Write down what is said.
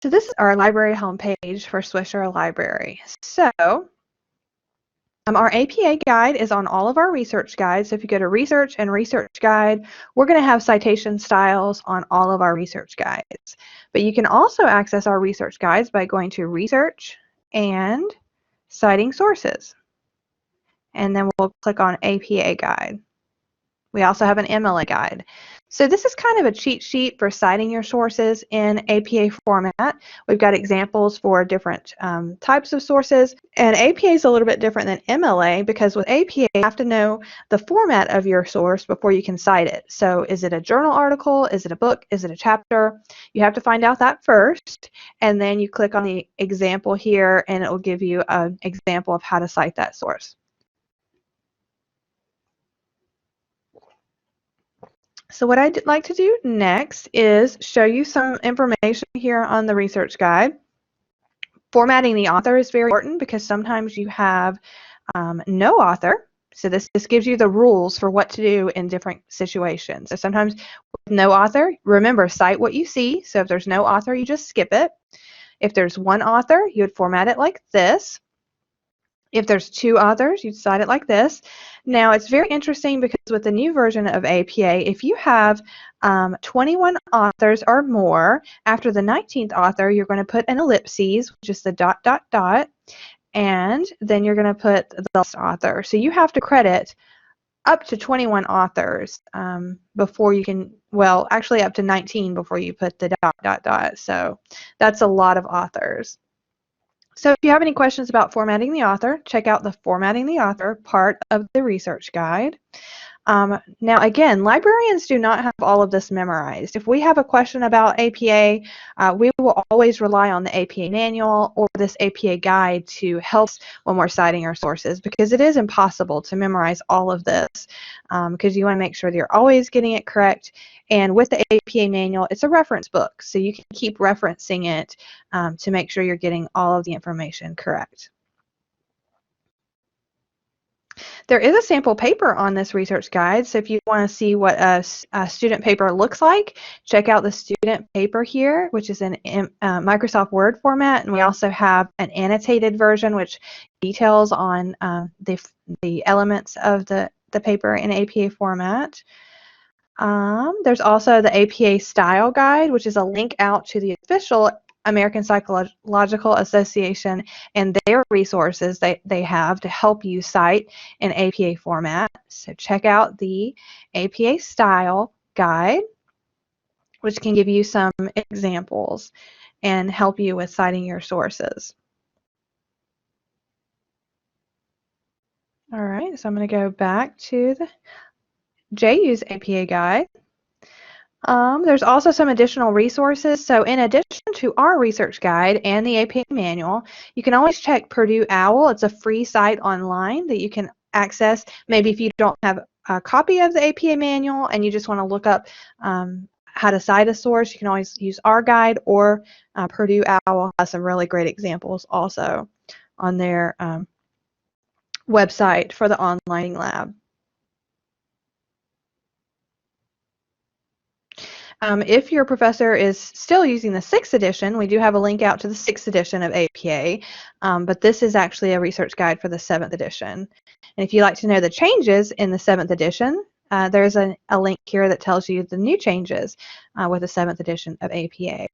So this is our library homepage for Swisher Library. So our APA guide is on all of our research guides. So if you go to Research and Research Guide, we're going to have citation styles on all of our research guides. But you can also access our research guides by going to Research and Citing Sources. And then we'll click on APA Guide. We also have an MLA guide. So this is kind of a cheat sheet for citing your sources in APA format. We've got examples for different types of sources, and APA is a little bit different than MLA because with APA you have to know the format of your source before you can cite it. So is it a journal article? Is it a book? Is it a chapter? You have to find out that first, and then you click on the example here and it will give you an example of how to cite that source. So what I'd like to do next is show you some information here on the research guide. Formatting the author is very important because sometimes you have no author. So this gives you the rules for what to do in different situations. So sometimes with no author, remember, cite what you see. So if there's no author, you just skip it. If there's one author, you would format it like this. If there's two authors, you'd cite it like this. Now, it's very interesting because with the new version of APA, if you have 21 authors or more, after the 19th author, you're going to put an ellipses, which is the ... and then you're going to put the last author. So you have to credit up to 21 authors before you can, well, actually up to 19 before you put the ... So that's a lot of authors. So if you have any questions about formatting the author, check out the Formatting the Author part of the research guide. Now again, librarians do not have all of this memorized. If we have a question about APA, we will always rely on the APA manual or this APA guide to help us when we're citing our sources, because it is impossible to memorize all of this because you want to make sure that you're always getting it correct. And with the APA manual, it's a reference book, so you can keep referencing it to make sure you're getting all of the information correct. There is a sample paper on this research guide, so if you want to see what a student paper looks like, check out the student paper here, which is in Microsoft Word format, and we also have an annotated version which details on the elements of the paper in APA format. There's also the APA Style Guide, which is a link out to the official American Psychological Association and their resources they have to help you cite in APA format. So check out the APA Style Guide, which can give you some examples and help you with citing your sources. All right, so I'm going to go back to the JU's APA Guide. There's also some additional resources. So in addition to our research guide and the APA manual, you can always check Purdue OWL. It's a free site online that you can access. Maybe if you don't have a copy of the APA manual and you just want to look up how to cite a source, you can always use our guide, or Purdue OWL has some really great examples also on their website for the online lab. If your professor is still using the 6th edition, we do have a link out to the 6th edition of APA, but this is actually a research guide for the 7th edition. And if you'd like to know the changes in the 7th edition, there's a link here that tells you the new changes with the 7th edition of APA.